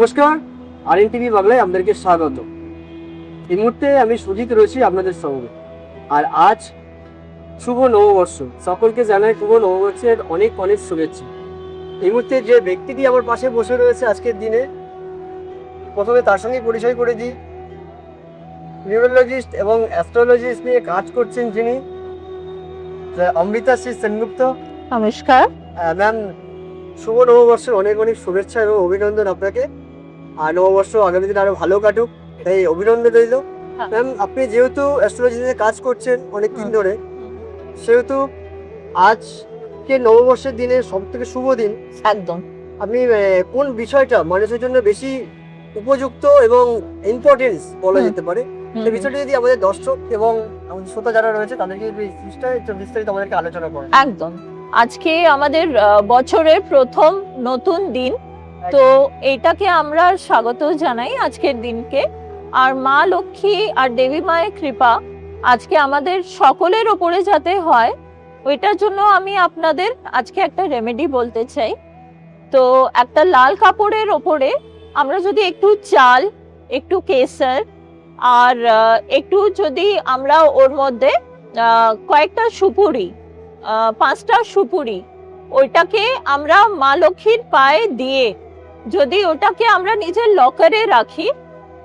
নমস্কার, R TV বাংলায় আপনাদেরকে স্বাগত। এই মুহূর্তে আমি সুজিত রয়েছি আপনাদের সঙ্গে। আর আজ শুভ নববর্ষ, সকলকে জানাই শুভ নববর্ষের অনেক অনেক শুভেচ্ছা। এই মুহূর্তে যে ব্যক্তিটি আমার পাশে বসে রয়েছে আজকের দিনে, প্রথমে তার সঙ্গে পরিচয় করে দিই। নিউরোলজিস্ট এবং অ্যাস্ট্রোলজিস্ট নিয়ে কাজ করছেন যিনি, অমৃতা শ্রী সেনগুপ্ত। নমস্কার। ম্যাম, শুভ নববর্ষের অনেক অনেক শুভেচ্ছা এবং অভিনন্দন আপনাকে। আর নববর্ষ আগামী দিন আরো ভালো কাটুক, তাই অভিনন্দন রইল। ম্যাম, আপনি যেহেতু অ্যাস্ট্রোলজিতে কাজ করছেন অনেক দিন ধরে, সেহেতু আজকে নববর্ষের দিনে সব থেকে শুভ দিন, একদম আপনি কোন বিষয়টা মানুষের জন্য বেশি উপযুক্ত এবং ইম্পর্টেন্স বলা যেতে পারে, সেই বিষয়টা যদি আমাদের দর্শক এবং আমাদের শ্রোতা যারা রয়েছে তাদেরকে বিস্তারিত আমাদেরকে আলোচনা করেন। একদম। আজকে আমাদের বছরের প্রথম নতুন দিন, তো এটাকে আমরা স্বাগত জানাই আজকের দিনকে। আর মা লক্ষ্মী আর দেবী মায়ের কৃপা আজকে আমাদের সকলের ওপরে যাতে হয়, ওইটার জন্য আমি আপনাদের আজকে একটা রেমেডি বলতে চাই। তো একটা লাল কাপড়ের ওপরে আমরা যদি একটু চাল, একটু কেসর আর একটু যদি আমরা ওর মধ্যে কয়েকটা সুপুরি, 5টা সুপুরি, ওইটাকে আমরা মা লক্ষ্মীর পায়ে দিয়ে যদি ওটাকে আমরা নিজের লকারে রাখি,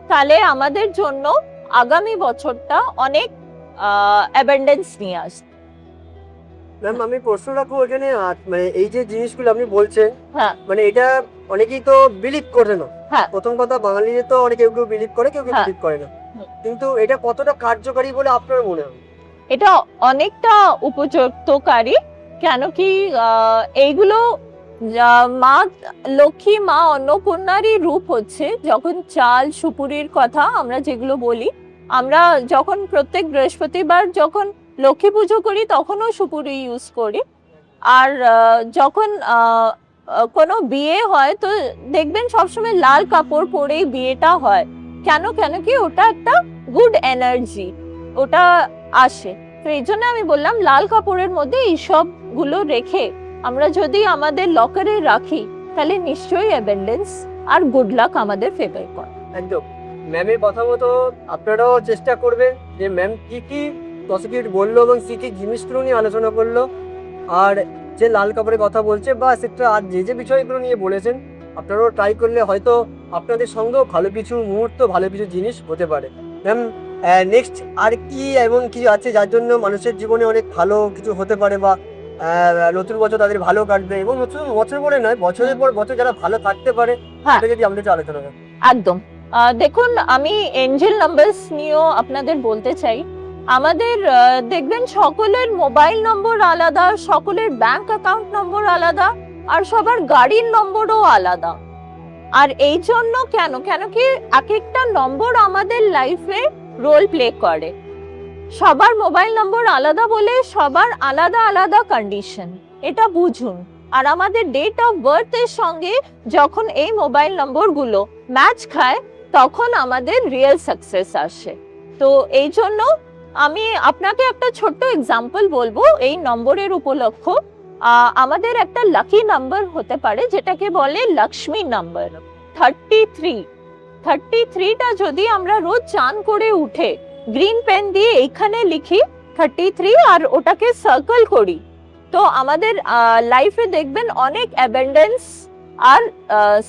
তাহলে আমাদের জন্য আগামী বছরটা অনেক অ্যাবান্ডেন্স নিয়ে আসবে। ম্যাম, আমি প্রশ্ন রাখবো এখানে, মানে এই যে জিনিসগুলো আপনি বলছেন, হ্যাঁ, মানে এটা অনেকেই তো বিলিভ করে না। হ্যাঁ। প্রথম কথা, বাঙালিরা তো অনেকে কেউ বিলিভ করে, কেউ হ্যাঁ। বিলিভ করে না, কিন্তু এটা কতটা কার্যকারী বলে আপনার মনে হয়? এটা অনেকটা উপযুক্তকারী। কেন কি এইগুলো মা লক্ষ্মী, মা অন্নপূর্ণারই রূপ হচ্ছে। যখন চাল সুপুরির কথা আমরা যেগুলো বলি, আমরা যখন প্রত্যেক বৃহস্পতিবার যখন লক্ষ্মী পুজো করি তখনও সুপুরি ইউজ করি। আর যখন কোনো বিয়ে হয় তো দেখবেন সবসময় লাল কাপড় পরেই বিয়েটা হয়। কেন কি ওটা একটা গুড এনার্জি ওটা আসে। তো এই জন্য আমি বললাম লাল কাপড়ের মধ্যে এই সবগুলো রেখে আমরা যদি আমাদের লকারে রাখি, তাহলে নিশ্চয়ই অ্যাবেন্ডেন্স আর গুড লাক আমাদের ফেভার করে। একদম। ম্যামের কথা মতো আপনারাও চেষ্টা করবেন যে ম্যাম কি কি প্রসিকিউট বললো এবং কি কি জিনিসগুলো নিয়ে আলোচনা করলো, আর যে লাল কাপড়ের কথা বলছে বা সেটা আর যে বিষয়গুলো নিয়ে বলেছেন, আপনারাও ট্রাই করলে হয়তো আপনাদের সঙ্গেও ভালো কিছু মুহূর্ত, ভালো কিছু জিনিস হতে পারে। ম্যাম, নেক্সট আর কি এমন কিছু আছে যার জন্য মানুষের জীবনে অনেক ভালো কিছু হতে পারে, বা নতুন বছর তাদের ভালো কাটবে, এবং নতুন বছর বলে নয়, বছরের পর বছর যারা ভালো থাকতে পারে, হ্যাঁ, সেটা যদি আমাদের আলোচনা করেন। একদম। দেখুন, আমি এঞ্জেল নাম্বারস নিয়েও আপনাদের বলতে চাই। আমাদের দেখবেন সকলের মোবাইল নম্বর আলাদা, সকলের ব্যাংক অ্যাকাউন্ট নম্বর আলাদা, আর সবার গাড়ির নম্বরও আলাদা। আর এই জন্য কেন কি এক একটা নম্বর আমাদের লাইফে রোল প্লে করে। সবার মোবাইল নম্বর আলাদা বলে সবার আলাদা আলাদা কন্ডিশন, এটা বুঝুন। আর আমাদের ডেট অফ বার্থ এর সঙ্গে যখন এই মোবাইল নম্বরগুলো ম্যাচ খায়, তখন আমাদের রিয়েল সাকসেস আসে। তো এই জন্য আমি আপনাকে একটা ছোট্ট এক্সাম্পল বলবো এই নম্বরের উপলক্ষ। আমাদের একটা লাকি নাম্বার হতে পারে যেটাকে বলে লক্ষ্মী নাম্বার 33টা যদি আমরা রোজ চান করে উঠে গ্রিন পেন দিয়ে এইখানে লিখি 33 আর ওটাকে সার্কেল করি, তো আমাদের লাইফে দেখবেন অনেক অ্যাবান্ডেন্স আর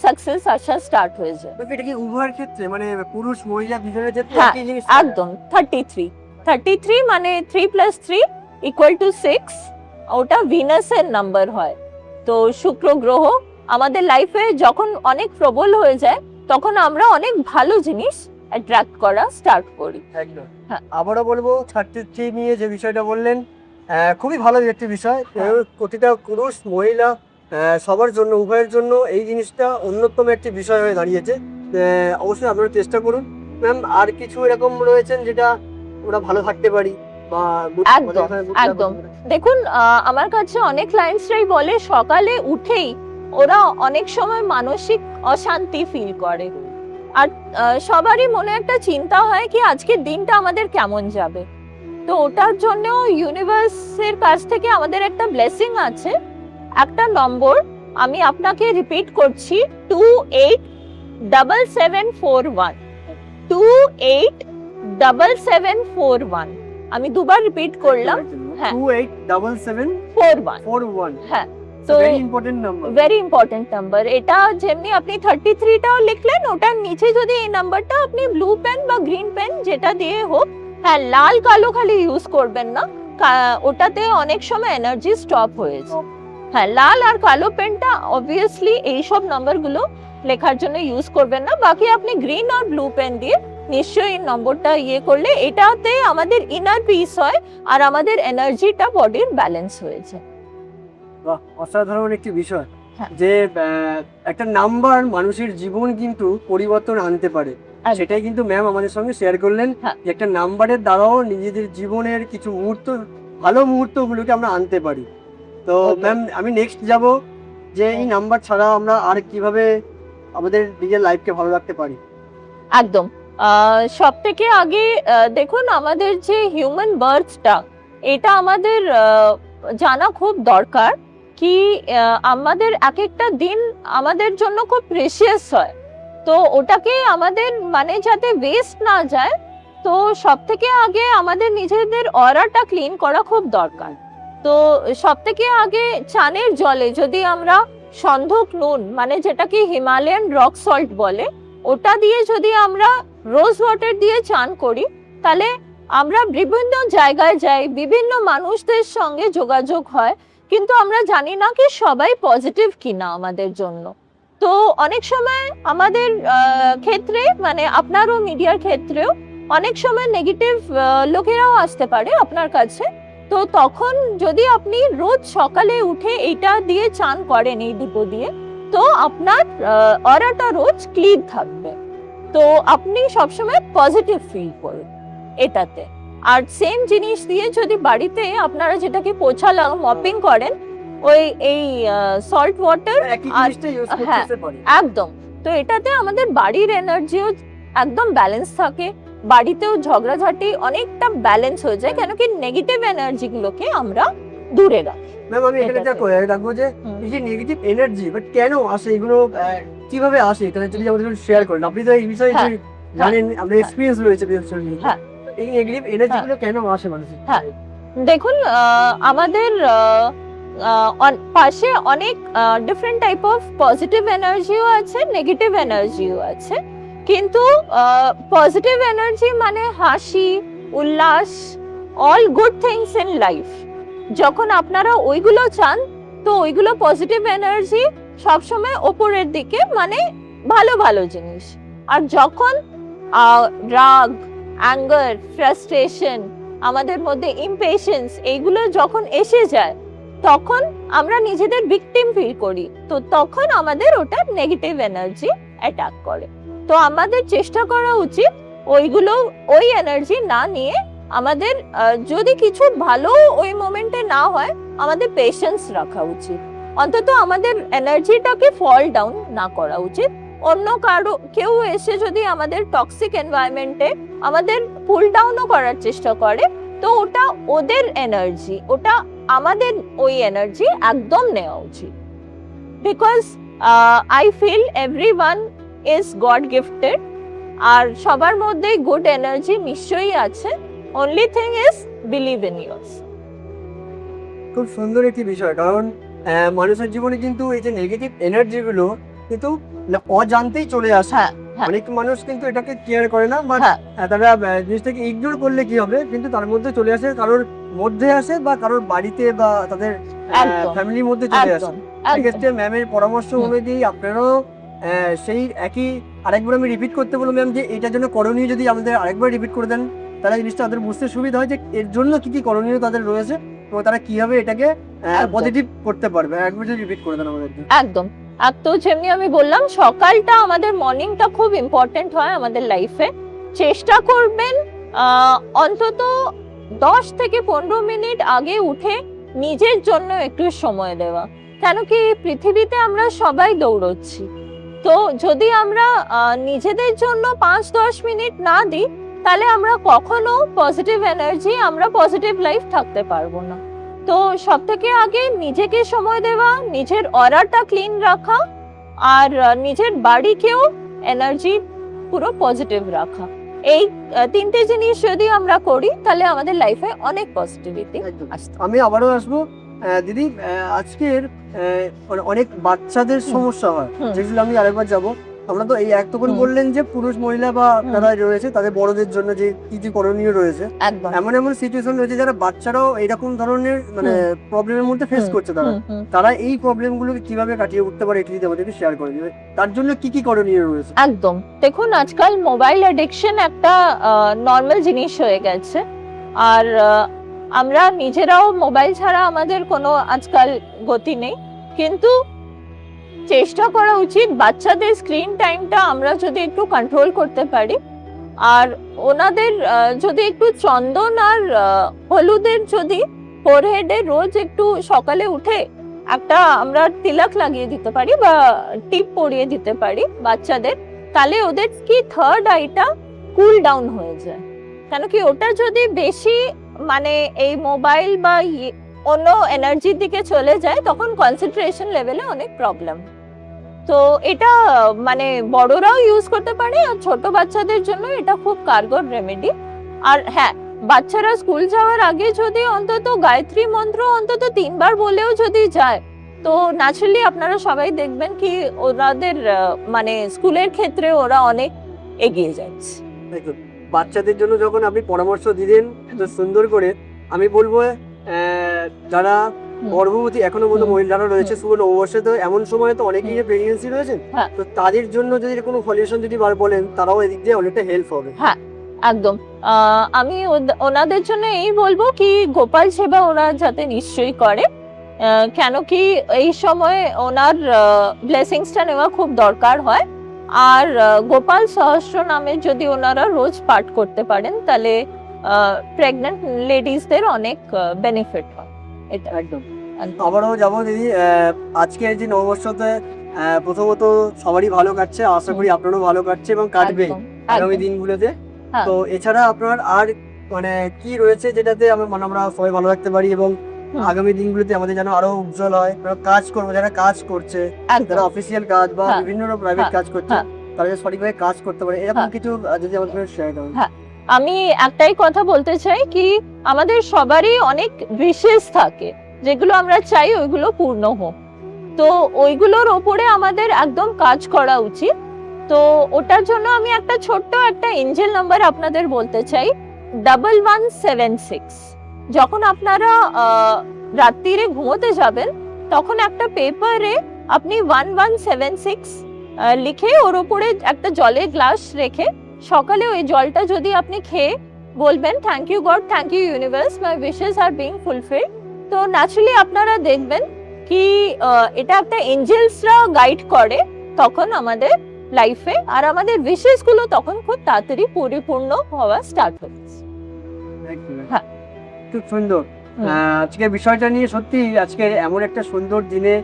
সাকসেস আসা স্টার্ট হয়ে যায়। এটা কি উভয়ের ক্ষেত্রে, মানে পুরুষ মহিলা দুজনের ক্ষেত্রে হ্যাঁ, একই জিনিস? একদম। 33 মানে 3 + 3 = 6, ওটা ভিনাসের নাম্বার হয়। তো শুক্র গ্রহ আমাদের লাইফে যখন অনেক প্রবল হয়ে যায়, তখন আমরা অনেক ভালো জিনিস অ্যাট্রাক্ট করা স্টার্ট করি। একদম। হ্যাঁ। আবারও বলবো, 33 নিয়ে যে বিষয়টা বললেন, খুবই ভালো একটি বিষয়। প্রতিটা পুরুষ মহিলা সবার জন্য, উভয়ের জন্য এই জিনিসটা অন্যতম একটি বিষয় হয়ে দাঁড়িয়েছে। অবশ্যই আপনারা চেষ্টা করুন। ম্যাম, আর কিছু এরকম রয়েছেন যেটা ওরা ভালো থাকতে পারি বা একদম। দেখুন, আমার কাছে অনেক ক্লায়েন্টসরাই বলে সকালে উঠেই ওরা অনেক সময় মানসিক অশান্তি ফিল করে। আর সবারই মনে একটা চিন্তা হয় কি আজকের দিনটা আমাদের কেমন যাবে। তো ওটার জন্য ইউনিভার্সের কাছ থেকে আমাদের একটা ব্লেসিং আছে। একটা নম্বর আমি আপনাকে রিপিট করছি, 2741 287741 আমি দুবার রিপিট করলাম। হ্যাঁ 287741 হ্যাঁ তো তো very important number. Very important number. এটা যেমনি আপনি 33টাও লিখলেন, ওটার নিচে যদি এই নাম্বারটা আপনি ব্লু পেন বা গ্রিন পেন যেটা দিয়ে হোক, হ্যাঁ লাল কালো খালি ইউজ করবেন না, ওটাতে অনেক সময় এনার্জি স্টপ হয়ে যায়। হ্যাঁ লাল আর কালো পেনটা অবভিয়াসলি এইসব নাম্বারগুলো লেখার জন্য ইউজ করবেন না, বাকি আপনি গ্রিন আর ব্লু পেন দিয়ে নিশ্চয়ই এই নম্বরটা ইয়ে করলে এটাতে আমাদের ইনার পিস হয় আর আমাদের এনার্জিটা বডির ব্যালেন্স হয়ে যায়। বাহ, অসাধারণ একটি বিষয় হ্যাঁ। যে একটা নাম্বার মানুষের জীবন কিন্তু পরিবর্তন আনতে পারে, সেটাই কিন্তু ম্যাম আমাদের সঙ্গে শেয়ার করলেন। হ্যাঁ। যে একটা নাম্বারের দ্বারাও নিজেদের জীবনের কিছু মুহূর্ত, ভালো মুহূর্তগুলোকে আমরা আনতে পারি। তো Okay. ম্যাম আমি নেক্সট যাব যে এই নাম্বার ছাড়া আমরা আর কিভাবে আমাদের নিজের লাইফকে ভালো রাখতে পারি। একদম সব থেকে আগে দেখুন আমাদের যে হিউম্যান বার্থটা, এটা আমাদের জানা খুব দরকার কি আমাদের এক একটা দিন আমাদের জন্য খুব প্রেশিয়াস হয়, তো ওটাকে আমাদের মানে যাতে ওয়েস্ট না যায়, তো সব থেকে আগে আমাদের নিজেদের অরাটা ক্লিন করা খুব দরকার। তো সব থেকে আগে চানের জলে যদি আমরা সন্ধক নুন মানে যেটাকে হিমালয়ান রক সল্ট বলে, ওটা দিয়ে যদি আমরা রোজ ওয়াটার দিয়ে চান করি, তাহলে আমরা বিভিন্ন জায়গায় যাই, বিভিন্ন মানুষদের সঙ্গে যোগাযোগ হয়, কিন্তু আমরা জানি না কি সবাই পজিটিভ কিনা আমাদের জন্য। তো অনেক সময় আমাদের ক্ষেত্রে মানে আপনারও মিডিয়ার ক্ষেত্রেও অনেক সময় নেগেটিভ লোকেরাও আসতে পারে আপনার কাছে। তো তখন যদি আপনি রোজ সকালে উঠে এইটা দিয়ে চান করেন এই দুটো দিয়ে, তো আপনার অরাটা রোজ ক্লিন থাকবে, তো আপনি সবসময় পজিটিভ ফিল করবেন এটাতে। আর সেম জিনিস দিয়ে যদি বাড়িতে আপনারা যেটাকে পোছা মপিং করেন, ওই এই সল্ট ওয়াটার একই আর জিনিসটা ইউজ হ্যাঁ। করতে পারি। একদম, তো এটাতে আমাদের বাড়ির এনার্জিও একদম ব্যালেন্স থাকে, বাড়িতেও ঝগড়াঝাটি অনেকটা ব্যালেন্স হয়ে যায়, কেন কি নেগেটিভ এনার্জি গুলোকে আমরা দূরে রাখি। ম্যাম আমি এখানে যা রাখবো যে এই যে নেগেটিভ এনার্জি বাট কেন আসে, এগুলো কিভাবে আসে, এটা যদি আমাদের শেয়ার করেন। আপনি তো এই বিষয়ে হ্যাঁ। জানেন, আপনার এক্সপেরিয়েন্স রয়েছে বিষয় নিয়ে। হ্যাঁ। এই নেগেটিভ এনার্জি গুলো কেন আসে মানুষের? হ্যাঁ। দেখুন আমাদের পাশে অনেক ডিফারেন্ট টাইপ অফ পজিটিভ এনার্জিও আছে, নেগেটিভ এনার্জিও আছে, কিন্তু পজিটিভ এনার্জি মানে হাসি, উল্লাস, all good things in life. যখন আপনারা ওইগুলো চান, তো ওইগুলো পজিটিভ এনার্জি সবসময় ওপরের দিকে, মানে ভালো ভালো জিনিস। আর যখন রাগ, অ্যাঙ্গার, ফ্রাস্ট্রেশন, আমাদের মধ্যে ইমপেশেন্স, এইগুলো যখন এসে যায়, তখন আমরা নিজেদের ভিকটিম ফিল করি, তো তখন আমাদের ওটা নেগেটিভ এনার্জি অ্যাটাক করে। তো আমাদের চেষ্টা করা উচিত ওইগুলো, ওই এনার্জি না নিয়ে আমাদের যদি কিছু ভালো ওই মোমেন্টে না হয়, আমাদের পেশেন্স রাখা উচিত, অন্তত আমাদের এনার্জিটাকে ফল ডাউন না করা উচিত। অন্য কারো কেউ এসে যদি আমাদের টক্সিক এনভায়রনমেন্টে আমাদের পুল ডাউনও করার চেষ্টা করে, তো ওটা ওদের এনার্জি, ওটা আমাদের ওই এনার্জি একদম নেওয়া উচিত। Because I feel everyone is god gifted, আর সবার মধ্যেই গুড এনার্জি নিশ্চয়ই আছে। Only thing is believe in yours. খুব সুন্দর একটি বিষয়, কারণ মানুষের জীবনে কিন্তু এই যে নেগেটিভ এনার্জি গুলো কিন্তু অজান্তেই চলে আসে। হ্যাঁ, হ্যাঁ। অনেক মানুষ কিন্তু এটাকে কেয়ার করে না, বা হ্যাঁ। তারা জিনিসটাকে ইগনোর করলে কি হবে, কিন্তু তার মধ্যে চলে আসে, কারোর মধ্যে আসে বা কারোর বাড়িতে বা তাদের একদম, ফ্যামিলির মধ্যে চলে আসে। একদম, সেক্ষেত্রে ম্যামের পরামর্শ অনুযায়ী আপনারাও সেই একই, আরেকবার আমি রিপিট করতে বলবো ম্যাম, যে এটার জন্য করণীয় যদি আমাদের আরেকবার রিপিট করে দেন, তারা জিনিসটা তাদের বুঝতে সুবিধা হয় যে এর জন্য কি কি করণীয় তাদের রয়েছে এবং তারা কিভাবে এটাকে পজিটিভ করতে পারবে। একবার যদি রিপিট করে দেন আমাদের। একদম। আর তো যেমনি আমি বললাম, সকালটা আমাদের মর্নিংটা খুব ইম্পর্টেন্ট হয় আমাদের লাইফে। চেষ্টা করবেন অন্তত 10 থেকে 15 মিনিট আগে উঠে নিজের জন্য একটু সময় দেওয়া, কেন কি পৃথিবীতে আমরা সবাই দৌড়চ্ছি, তো যদি আমরা নিজেদের জন্য 5-10 মিনিট না দিই, তাহলে আমরা কখনো পজিটিভ এনার্জি, আমরা পজিটিভ লাইফ থাকতে পারবো না। তো সব থেকে আগে নিজেকে সময় দেওয়া, নিজের অরাটা ক্লিন রাখা, আর নিজের বাড়িকেও এনার্জি পুরো পজিটিভ রাখা। এই তিনটে জিনিস যদি আমরা করি তাহলে আমাদের লাইফে অনেক পজিটিভিটি আসবে। আমি আবারও আসবো দিদি, আজকের অনেক বাচ্চাদের সমস্যা হয়, যেগুলো আমি আরেকবার যাবো। আমরা তো এই একটা করে বললেন যে পুরুষ মহিলা বা যারা রয়েছে তাদের বড়দের জন্য যে কি কি করণীয় রয়েছে, একদম এমন এমন সিচুয়েশন রয়েছে যারা বাচ্চারাও এরকম ধরনের মানে প্রবলেমের মধ্যে ফেস করছে, তারা এই প্রবলেম গুলোকে কিভাবে কাটিয়ে উঠতে পারে একটু যদি আমাদেরকে শেয়ার করে দিবে, তার জন্য কি কি করণীয় রয়েছে? একদম। দেখুন, আজকাল মোবাইল অ্যাডিকশন একটা নর্মাল জিনিস হয়ে গেছে, আর আমরা নিজেরাও মোবাইল ছাড়া আমাদের কোনো আজকাল গতি নেই। কিন্তু চেষ্টা করা উচিত বাচ্চাদের স্ক্রিন টাইমটা আমরা যদি একটু কন্ট্রোল করতে পারি, আর ওনাদের যদি একটু চন্দন আর হলুদের যদি ফোরহেডে রোজ একটু সকালে উঠে একটা আমরা তিলক লাগিয়ে দিতে পারি বা টিপ পরিয়ে দিতে পারি বাচ্চাদের, তাহলে ওদের কি থার্ড আইটা কুল ডাউন হয়ে যায়। কেন কি ওটা যদি বেশি মানে এই মোবাইল বা অন্য এনার্জির দিকে চলে যায় তখন কনসেন্ট্রেশন লেভেলে অনেক প্রবলেম। তো এটা মানে বড়রাও ইউজ করতে পারে, আর ছোট বাচ্চাদের জন্য এটা খুব কার্যকর রেমেডি। আর হ্যাঁ, বাচ্চারা স্কুল যাওয়ার আগে যদি অন্তত গায়ত্রী মন্ত্র অন্তত 3 বার বলেও যদি যায়, তো ন্যাচারালি আপনারা সবাই দেখবেন কি ওনাদের মানে স্কুলের ক্ষেত্রে ওরা অনেক এগিয়ে যাচ্ছে। বাচ্চাদের জন্য যখন আপনি পরামর্শ দিলেন এত সুন্দর করে, আমি বলবো যারা গর্ভবতী এখনো পর্যন্ত মহিলারা রয়েছে শুভ নববর্ষে, তো এমন সময় তো অনেকেই প্রেগন্যান্সি রয়েছে, তো তাদের জন্য যদি কোনো সলিউশন যদি বলেন তারাও এদিক দিয়ে অনেকটা হেল্প হবে। হ্যাঁ একদম। আমি ওনাদের জন্য এই বলবো কি গোপাল সেবা ওরা যাতে নিশ্চয়ই করে, কেন কি এই সময় ওনার ব্লেসিংসটা নেওয়া খুব দরকার হয়। আর গোপাল সহস্র নামে যদি ওনারা রোজ পাঠ করতে পারেন তাহলে প্রেগন্যান্ট লেডিসদের অনেক বেনিফিট হয়। এটা একদম। আবারও যাবো দিদি, আজকে যে নববর্ষতে প্রথমত সবারই ভালো কাটছে, আশা করি আপনারও ভালো কাটছে এবং কাটবে আগামী দিনগুলোতে। তো এছাড়া আপনার আর মানে কি রয়েছে যেটাতে আমরা সবাই ভালো রাখতে পারি এবং আগামী দিনগুলোতে আমাদের যেন আরো উজ্জ্বল হয়? কাজ করবো, যারা কাজ করছে, যারা অফিসিয়াল কাজ বা বিভিন্ন প্রাইভেট কাজ করছে, তারা সঠিকভাবে কাজ করতে পারে, এরকম কিছু যদি আমাদের শেয়ার করেন। আমি একটাই কথা বলতে চাই কি আমাদের সবারই অনেক বিশেষ থাকে যেগুলো আমরা চাই ওইগুলো পূর্ণ হোক, তো ওইগুলোর ওপরে আমাদের একদম কাজ করা উচিত। তো ওটার জন্য আমি একটা ছোট্ট একটা এঞ্জেল নাম্বার আপনাদের বলতে চাই, 1176। যখন আপনারা রাত্রিরে ঘুমোতে যাবেন তখন একটা পেপারে আপনি 1176 লিখে ওর উপরে একটা জলের গ্লাস রেখে সকালে ওই জলটা যদি আপনি খেয়ে বলবেন thank you God, thank you universe, my wishes are being fulfilled, তো ন্যাচারালি আপনারা দেখবেন কি এটা একটা এঞ্জেলসরা গাইড করে তখন আমাদের লাইফে, আর আমাদের উইশেস গুলো তখন খুব তাড়াতাড়ি পরিপূর্ণ হওয়া স্টার্ট হচ্ছে। হ্যাঁ, খুব সুন্দর। আজকে বিষয়টা নিয়ে সত্যি আজকে এমন একটা সুন্দর দিনে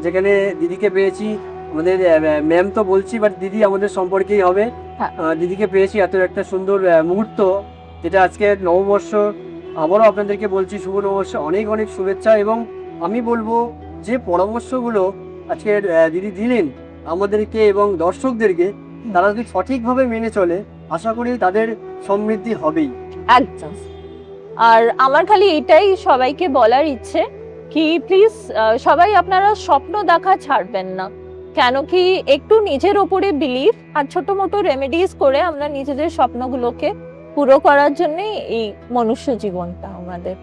যেখানে দিদিকে পেয়েছি, আমাদের ম্যাম তো বলছি বাট দিদি আমাদের সম্পর্কেই হবে, দিদিকে পেয়েছি এত একটা সুন্দর মুহূর্ত, যেটা আজকে নববর্ষ। আবারও আপনাদেরকে বলছি শুভ নববর্ষ, অনেক অনেক শুভেচ্ছা। এবং আমি বলবো যে পরামর্শগুলো আজকে দিদি দিলেন আমাদেরকে এবং দর্শকদেরকে, তারা যদি সঠিকভাবে মেনে চলে আশা করি তাদের সমৃদ্ধি হবেই। একদম। আর আমার খালি এটাই সবাইকে বলার ইচ্ছে কি প্লিজ সবাই আপনারা স্বপ্ন দেখা ছাড়বেন না, কেন কি একটু নিজের ওপরে বিলিভ আর ছোট মোটো রেমেডিজ করে আমরা নিজেদের স্বপ্নগুলোকে পুরো করার জন্য এই মনুষ্য জীবনটা আমাদের।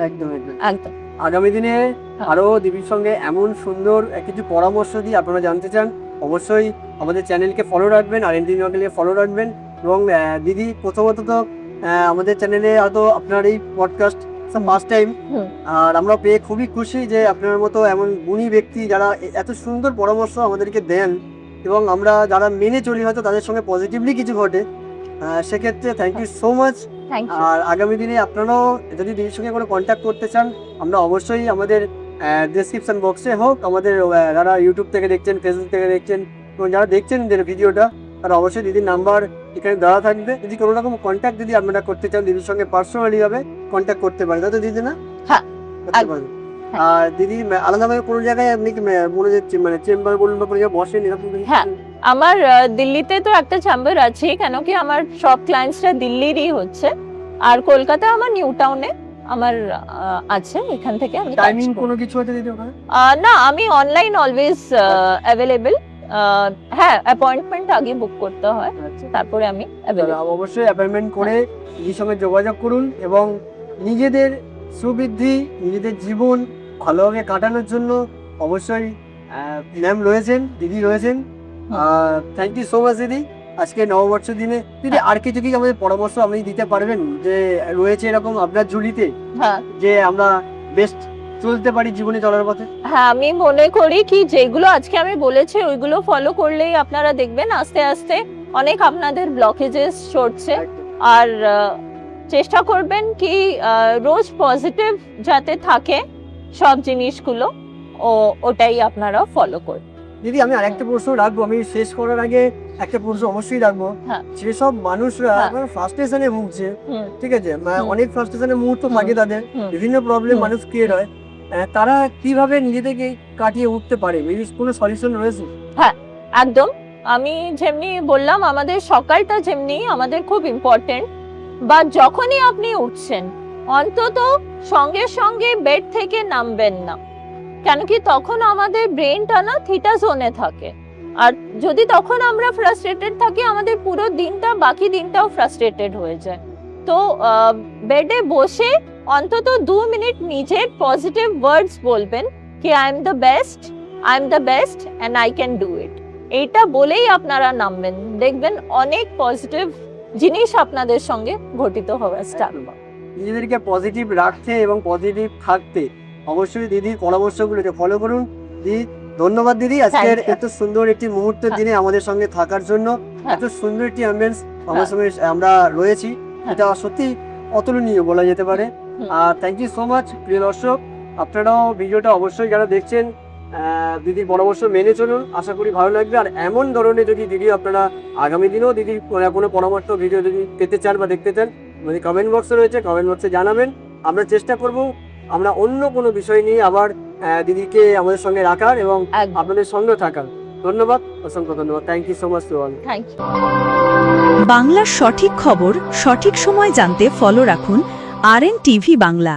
একদম একদম একদম। আগামী দিনে আরো দিদির সঙ্গে এমন সুন্দর কিছু পরামর্শ দিয়ে আপনারা জানতে চান, অবশ্যই আমাদের চ্যানেলকে ফলো রাখবেন আর এনডি চ্যানেলকে ফলো রাখবেন। এবং দিদি প্রথমত তো আমাদের চ্যানেলে হয়তো আপনার এই পডকাস্ট ফার্স্ট টাইম, আর আমরা পেয়ে খুবই খুশি যে আপনার মতো এমন গুণী ব্যক্তি যারা এত সুন্দর পরামর্শ আমাদেরকে দেন এবং আমরা যারা মেনে চলি হয়তো তাদের সঙ্গে পজিটিভলি কিছু ঘটে, সেক্ষেত্রে থ্যাংক ইউ সো মাচ। আর আগামী দিনে আপনারাও যদি দিদির সঙ্গে কোনো কন্ট্যাক্ট করতে চান, আমরা অবশ্যই আমাদের ডেসক্রিপশন বক্সে হোক, আমাদের যারা ইউটিউব থেকে দেখছেন, ফেসবুক থেকে দেখছেন এবং যারা দেখছেন ভিডিওটা, তারা অবশ্যই দিদির নাম্বার এখানে দেওয়া থাকবে। যদি কোনো রকম কন্ট্যাক্ট যদি আপনারা করতে চান দিদির সঙ্গে পার্সোনালি ভাবে কন্ট্যাক্ট করতে পারেন, তাই তো দিদি না? হ্যাঁ। আর দিদি আলাদাভাবে কোনো জায়গায় আপনি মনে যাচ্ছে মানে চেম্বার বলুন বা কোনো জায়গায় বসেন এরকম? হ্যাঁ আমার দিল্লিতে তো একটা চেম্বার আছে, কেন কি আমার সব ক্লায়েন্টসরা দিল্লিরই হচ্ছে, আর কলকাতা আমার নিউ টাউনে আমার আছে, এখান থেকে আমি টাইমিং কোনো কিছু আছে দিদি ওখানে? না, আমি অনলাইন অলওয়েজ অ্যাভেলেবল। হ্যাঁ, অ্যাপয়েন্টমেন্ট আগে বুক করতে হয়, তারপরে আমি অ্যাভেলেবল। অবশ্যই অ্যাপয়েন্টমেন্ট করে দিদির সঙ্গে যোগাযোগ করুন এবং নিজেদের সুবৃদ্ধি, নিজেদের জীবন ভালোভাবে কাটানোর জন্য অবশ্যই ম্যাম রয়েছেন, দিদি রয়েছেন। থ্যাংক ইউ সো মাচ দিদি, আজকে নববর্ষের দিনে। দিদি আর কিছু কি আমাদের পরামর্শ আপনি দিতে পারবেন যে রয়েছে এরকম আপনার ঝুলিতে, হ্যাঁ, যে আমরা বেস্ট চলতে পারি জীবনে চলার পথে? হ্যাঁ, আমি মনে করি কি যেগুলো আজকে আমি বলেছি ওইগুলো ফলো করলেই আপনারা দেখবেন আস্তে আস্তে অনেক আপনাদের ব্লকেজেস সরছে। আর চেষ্টা করবেন কি রোজ পজিটিভ যাতে থাকে সব জিনিসগুলো, ওটাই আপনারা ফলো করুন। দিদি আমি আরেকটা প্রশ্ন রাখবো, আমি শেষ করার আগে একটা প্রশ্ন অবশ্যই রাখবো। হ্যাঁ। যেসব মানুষরা হ্যাঁ। ফ্রাস্ট্রেশনে ভুগছে, হুম, ঠিক আছে, অনেক ফ্রাস্ট্রেশনের মুহূর্ত থাকে তাদের, হুম। বিভিন্ন প্রবলেম হুম। মানুষ ক্রিয়েট হয়, তারা কিভাবে নিজেদেরকে কাটিয়ে উঠতে পারে? কোনো সলিউশন রয়েছে? একদম, আমি যেমনি বললাম আমাদের সকালটা যেমনি আমাদের খুব ইম্পর্টেন্ট, বা যখনই আপনি উঠছেন অন্তত সঙ্গে সঙ্গে বেড থেকে নামবেন না, কেন কি তখন আমাদের ব্রেনটা না থিটা জোনে থাকে, আর যদি তখন আমরা ফ্রাস্ট্রেটেড থাকি আমাদের পুরো দিনটা, বাকি দিনটাও ফ্রাস্ট্রেটেড হয়ে যায়। তো বেডে বসে অন্তত 2 মিনিট নিজের পজিটিভ ওয়ার্ডস বলবেন কি I am the best, I am the best and I can do it. এইটা বলেই আপনারা নামবেন, দেখবেন অনেক পজিটিভ জিনিস আপনাদের সঙ্গে ঘটিত হবে স্টার্ট। নিজেদেরকে পজিটিভ রাখতে এবং পজিটিভ থাকতে অবশ্যই দিদির পরামর্শগুলোকে ফলো করুন। দিদি ধন্যবাদ দিদি, আজকের Thank you. এত সুন্দর একটি মুহূর্তের দিনে আমাদের সঙ্গে থাকার জন্য। হ্যাঁ। এত সুন্দর একটি অ্যাম্বিয়েন্স আমার সঙ্গে আমরা রয়েছি, এটা সত্যি অতুলনীয় বলা যেতে পারে। হুম। আর থ্যাংক ইউ সো মাচ প্রিয় দর্শক, আপনারাও ভিডিওটা অবশ্যই যারা দেখছেন দিদির পরামর্শ মেনে চলুন, আশা করি ভালো লাগবে। আর এমন ধরনের যদি দিদি আপনারা আগামী দিনেও দিদির কোনো পরামর্শ ভিডিও যদি পেতে চান বা দেখতে চান, আমাদের কমেন্ট বক্সে রয়েছে, কমেন্ট বক্সে জানাবেন। আমরা চেষ্টা করব আমরা অন্য কোনো বিষয় নিয়ে আবার দিদিকে আমাদের সঙ্গে রাখার এবং একদম। আপনাদের সঙ্গে থাকার। ধন্যবাদ, অসংখ্য ধন্যবাদ। Thank you so much to all. Thank you. বাংলার সঠিক খবর সঠিক সময় জানতে ফলো রাখুন RN TV বাংলা।